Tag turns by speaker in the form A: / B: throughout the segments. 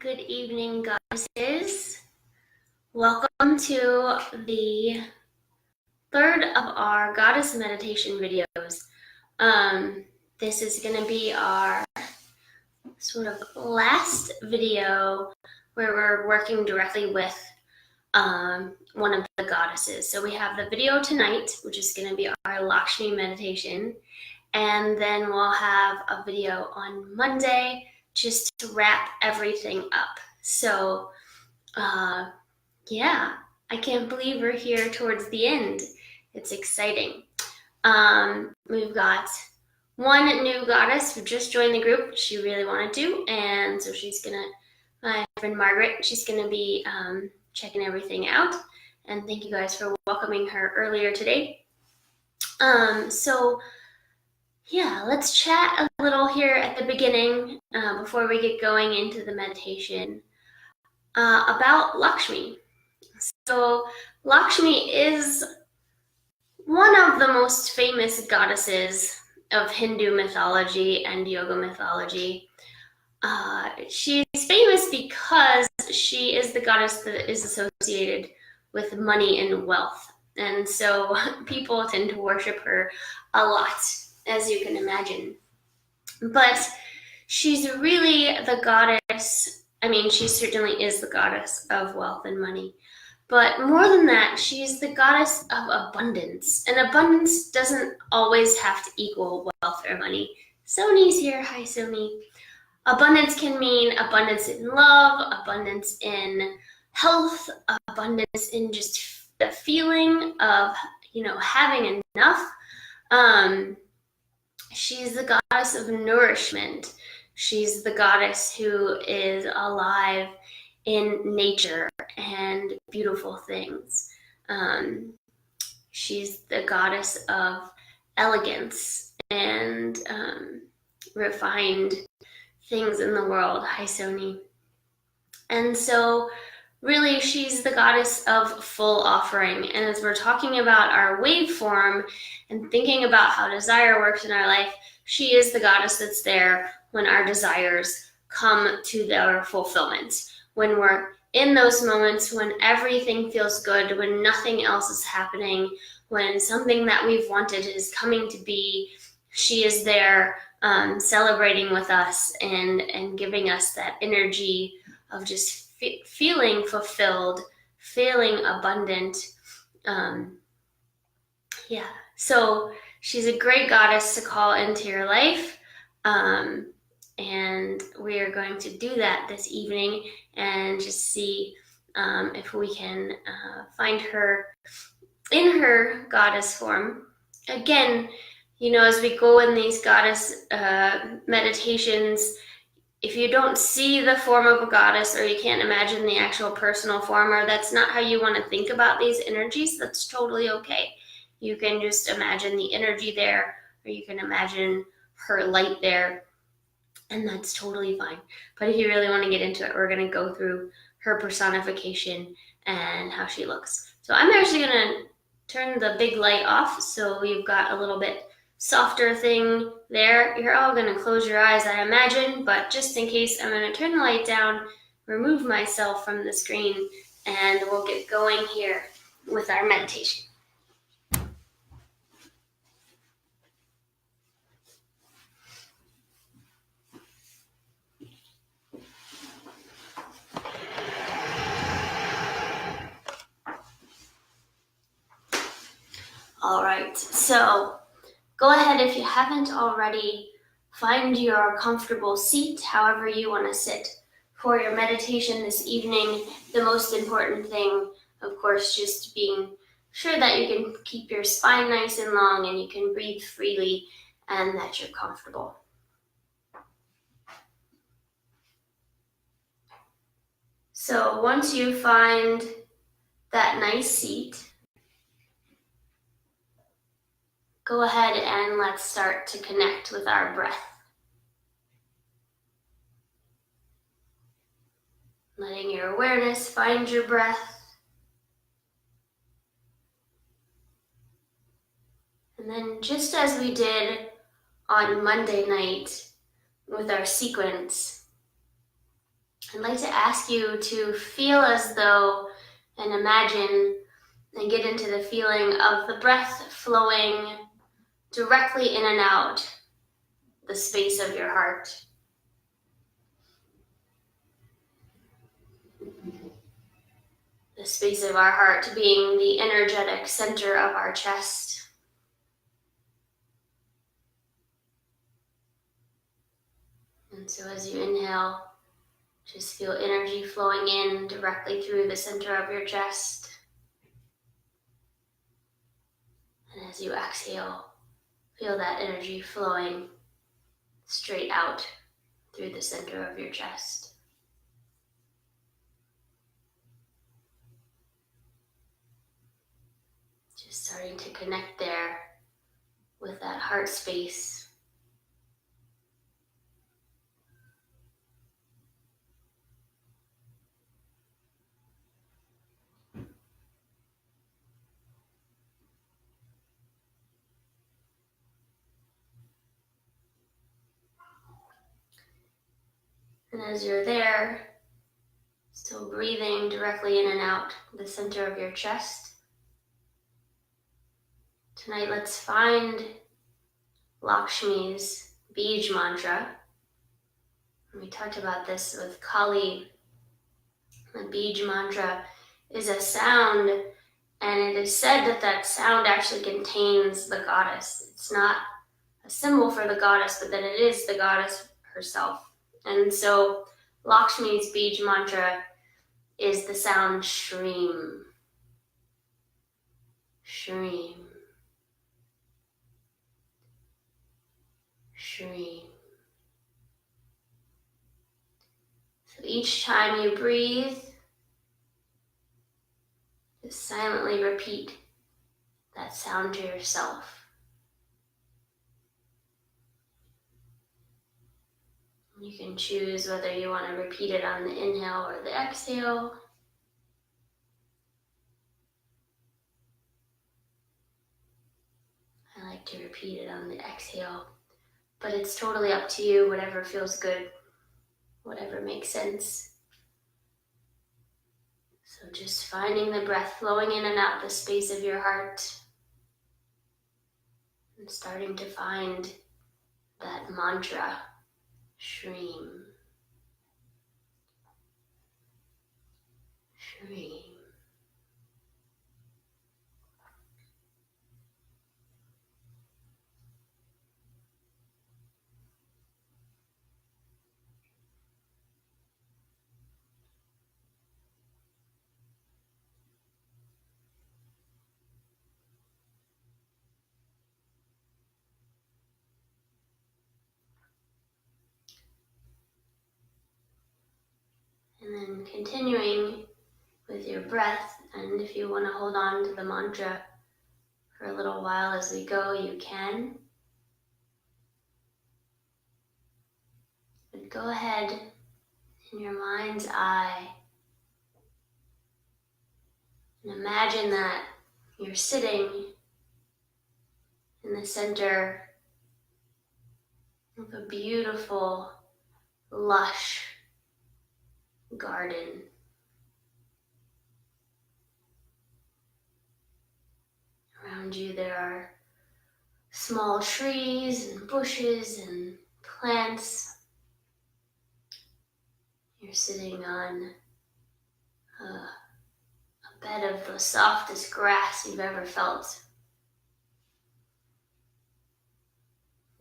A: Good evening, goddesses. Welcome to the third of our goddess meditation videos. This is going to be our sort of last video where we're working directly with one of the goddesses. So we have the video tonight, which is going to be our Lakshmi meditation, and then we'll have a video on Monday just to wrap everything up. So yeah, I can't believe we're here towards the end. It's exciting. We've got one new goddess who just joined the group. She really wanted to, and so my friend Margaret, she's gonna be checking everything out. And thank you guys for welcoming her earlier today. So yeah, let's chat a little here at the beginning before we get going into the meditation about Lakshmi. So Lakshmi is one of the most famous goddesses of Hindu mythology and yoga mythology. She's famous because she is the goddess that is associated with money and wealth. And so people tend to worship her a lot, as you can imagine. But she's really the goddess. I mean, she certainly is the goddess of wealth and money. But more than that, she's the goddess of abundance. And abundance doesn't always have to equal wealth or money. Soni's here. Hi, Soni. Abundance can mean abundance in love, abundance in health, abundance in just the feeling of, having enough. She's the goddess of nourishment. She's the goddess who is alive in nature and beautiful things. She's the goddess of elegance and refined things in the world. Hi, Soni. And so really, she's the goddess of full offering. And as we're talking about our waveform and thinking about how desire works in our life, she is the goddess that's there when our desires come to their fulfillment. When we're in those moments when everything feels good, when nothing else is happening, when something that we've wanted is coming to be, she is there celebrating with us and giving us that energy of just feeling fulfilled, feeling abundant. So she's a great goddess to call into your life. And we are going to do that this evening and just see if we can find her in her goddess form. Again, as we go in these goddess meditations, if you don't see the form of a goddess, or you can't imagine the actual personal form, or that's not how you want to think about these energies, that's totally okay. You can just imagine the energy there, or you can imagine her light there, and that's totally fine. But if you really want to get into it, we're going to go through her personification and how she looks. So I'm actually going to turn the big light off, so you've got a little bit softer thing there. You're all going to close your eyes, I imagine, but just in case, I'm going to turn the light down, remove myself from the screen, and we'll get going here with our meditation. All right, so go ahead, if you haven't already, find your comfortable seat, however you want to sit for your meditation this evening. The most important thing, of course, just being sure that you can keep your spine nice and long and you can breathe freely and that you're comfortable. So once you find that nice seat, go ahead and let's start to connect with our breath. Letting your awareness find your breath. And then just as we did on Monday night with our sequence, I'd like to ask you to feel as though and imagine and get into the feeling of the breath flowing directly in and out the space of your heart. The space of our heart being the energetic center of our chest. And so as you inhale, just feel energy flowing in directly through the center of your chest. And as you exhale, feel that energy flowing straight out through the center of your chest. Just starting to connect there with that heart space. And as you're there, still breathing directly in and out the center of your chest, tonight let's find Lakshmi's Bij mantra. We talked about this with Kali. The Bij mantra is a sound, and it is said that that sound actually contains the goddess. It's not a symbol for the goddess, but that it is the goddess herself. And so Lakshmi's Bij mantra is the sound shreem. Shreem. Shreem. So each time you breathe, just silently repeat that sound to yourself. You can choose whether you want to repeat it on the inhale or the exhale. I like to repeat it on the exhale, but it's totally up to you, whatever feels good, whatever makes sense. So just finding the breath flowing in and out the space of your heart and starting to find that mantra, shreem, shreem. And then continuing with your breath, and if you want to hold on to the mantra for a little while as we go, you can. But go ahead in your mind's eye and imagine that you're sitting in the center of a beautiful, lush garden. Around you there are small trees and bushes and plants. You're sitting on a bed of the softest grass you've ever felt.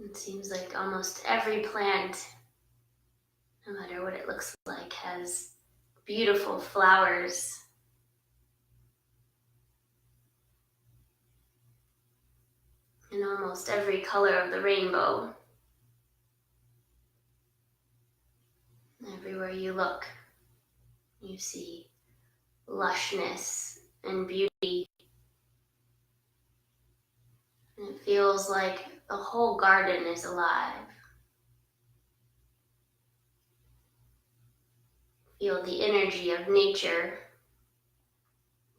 A: It seems like almost every plant, no matter what it looks like, has beautiful flowers. In almost every color of the rainbow. Everywhere you look, you see lushness and beauty. And it feels like the whole garden is alive. Feel the energy of nature,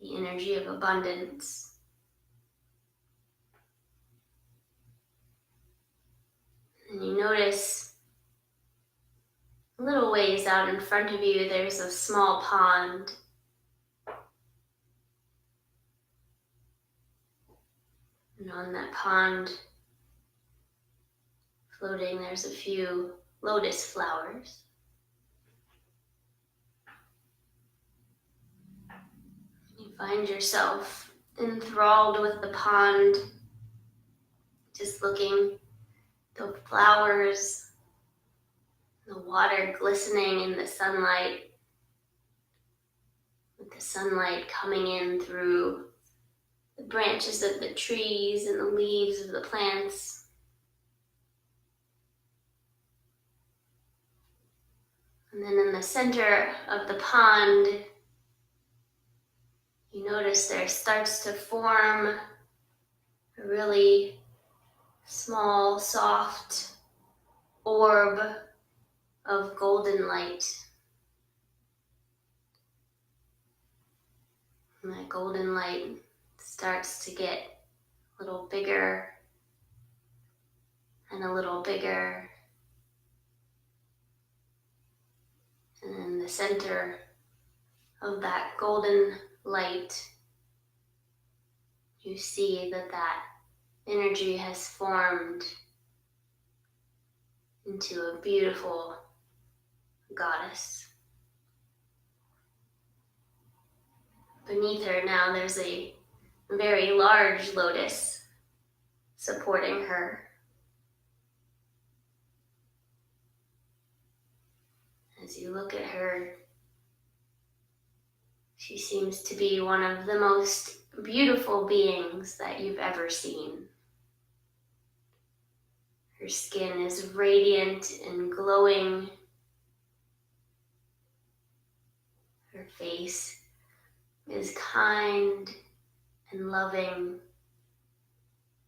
A: the energy of abundance. And you notice A little ways out in front of you, there's a small pond. And on that pond, floating, there's a few lotus flowers. You find yourself enthralled with the pond, just looking at the flowers, the water glistening in the sunlight, with the sunlight coming in through the branches of the trees and the leaves of the plants. And then in the center of the pond, you notice there starts to form a really small, soft orb of golden light. And that golden light starts to get a little bigger and a little bigger. And in the center of that golden light, you see that energy has formed into a beautiful goddess. Beneath her now there's a very large lotus supporting her. As you look at her, she seems to be one of the most beautiful beings that you've ever seen. Her skin is radiant and glowing. Her face is kind and loving,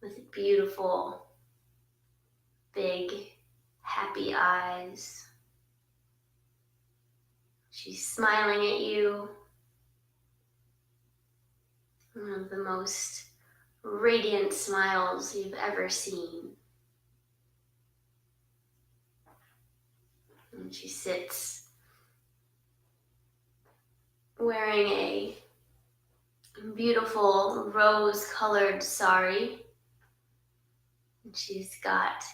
A: with beautiful, big, happy eyes. She's smiling at you. One of the most radiant smiles you've ever seen. And she sits wearing a beautiful rose-colored sari. And she's got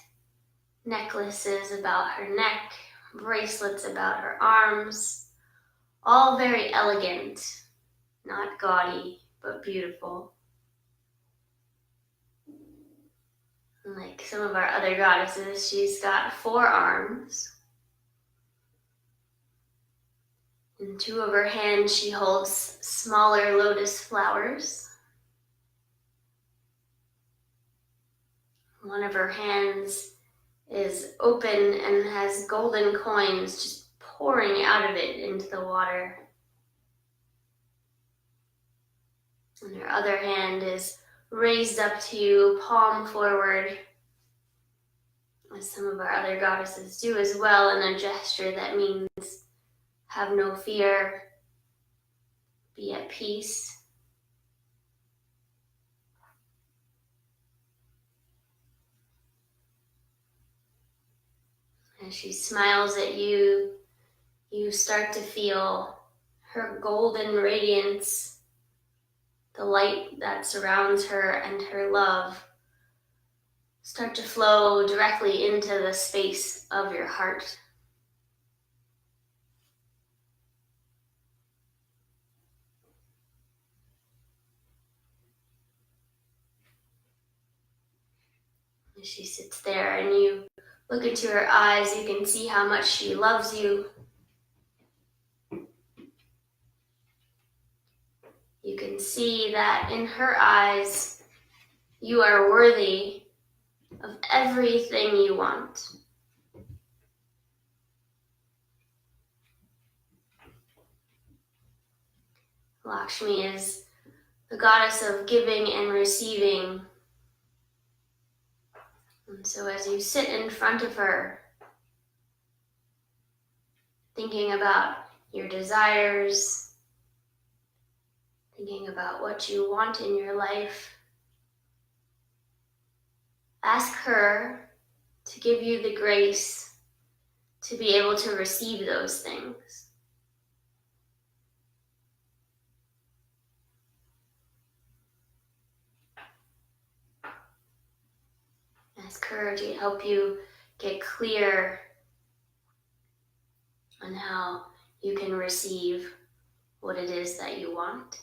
A: necklaces about her neck, bracelets about her arms, all very elegant, not gaudy, but beautiful. And like some of our other goddesses, she's got 4 arms. In 2 of her hands, she holds smaller lotus flowers. One of her hands is open and has golden coins just pouring out of it into the water. And her other hand is raised up to you, palm forward, as some of our other goddesses do as well, in a gesture that means have no fear, be at peace. As she smiles at you, you start to feel her golden radiance, the light that surrounds her, and her love start to flow directly into the space of your heart. As she sits there and you look into her eyes, you can see how much she loves you. You can see that in her eyes, you are worthy of everything you want. Lakshmi is the goddess of giving and receiving. And so as you sit in front of her, thinking about your desires, thinking about what you want in your life, ask her to give you the grace to be able to receive those things. Ask her to help you get clear on how you can receive what it is that you want.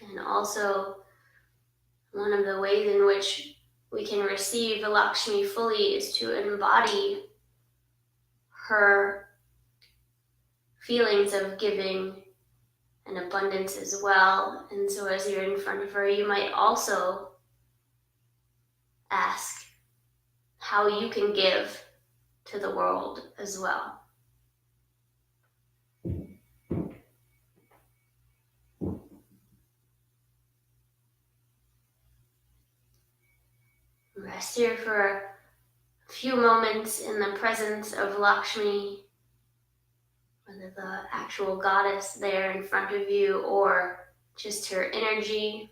A: And also, one of the ways in which we can receive Lakshmi fully is to embody her feelings of giving and abundance as well. And so as you're in front of her, you might also ask how you can give to the world as well. Rest here for a few moments in the presence of Lakshmi, whether the actual goddess there in front of you or just her energy.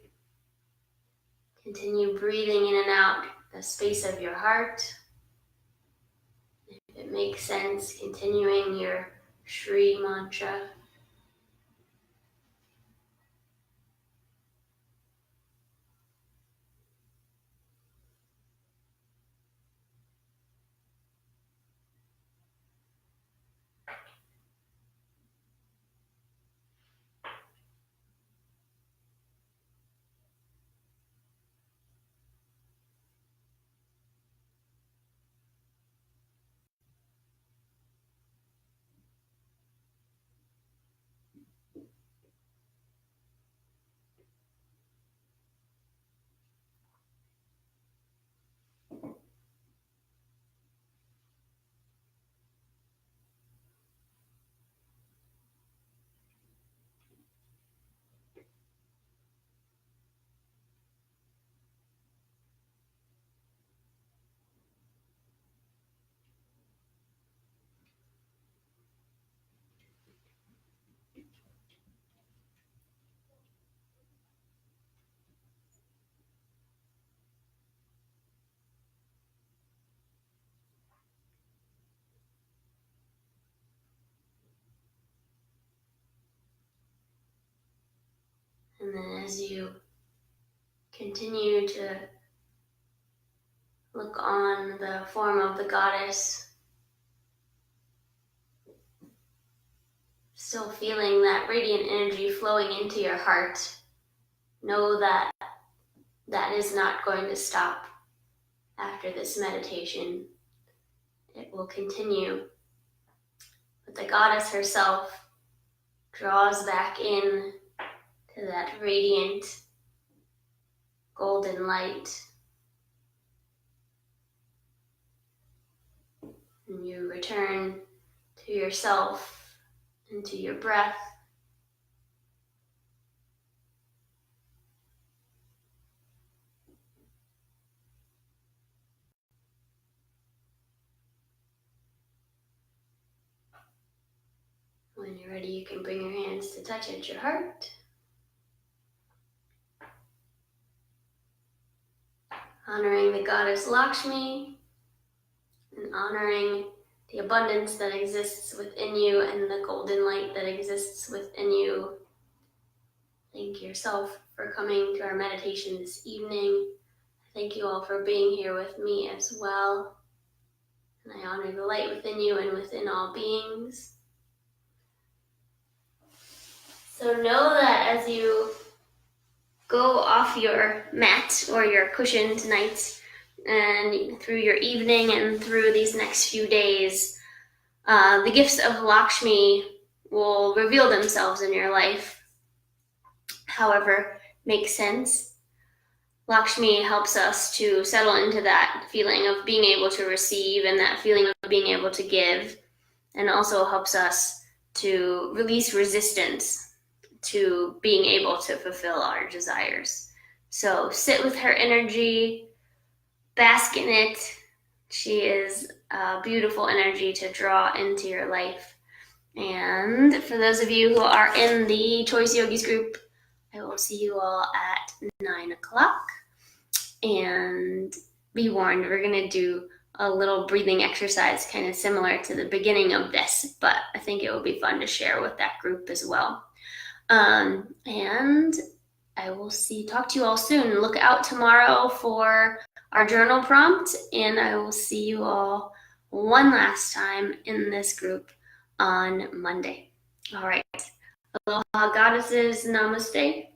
A: Continue breathing in and out the space of your heart. If it makes sense, continuing your Shri mantra. And then as you continue to look on the form of the goddess, still feeling that radiant energy flowing into your heart, know that that is not going to stop after this meditation. It will continue. But the goddess herself draws back in to that radiant golden light. And you return to yourself and to your breath. When you're ready, you can bring your hands to touch at your heart. Honoring the goddess Lakshmi and honoring the abundance that exists within you and the golden light that exists within you. Thank yourself for coming to our meditation this evening. Thank you all for being here with me as well. And I honor the light within you and within all beings. So know that as you go off your mat or your cushion tonight and through your evening and through these next few days, the gifts of Lakshmi will reveal themselves in your life. However, makes sense. Lakshmi helps us to settle into that feeling of being able to receive and that feeling of being able to give, and also helps us to release resistance to being able to fulfill our desires. So sit with her energy, bask in it. She is a beautiful energy to draw into your life. And for those of you who are in the Choice Yogis group, I will see you all at 9 o'clock. And be warned, we're going to do a little breathing exercise kind of similar to the beginning of this, but I think it will be fun to share with that group as well. And I will talk to you all soon. Look out tomorrow for our journal prompt, and I will see you all one last time in this group on Monday. All right. Aloha, goddesses. Namaste.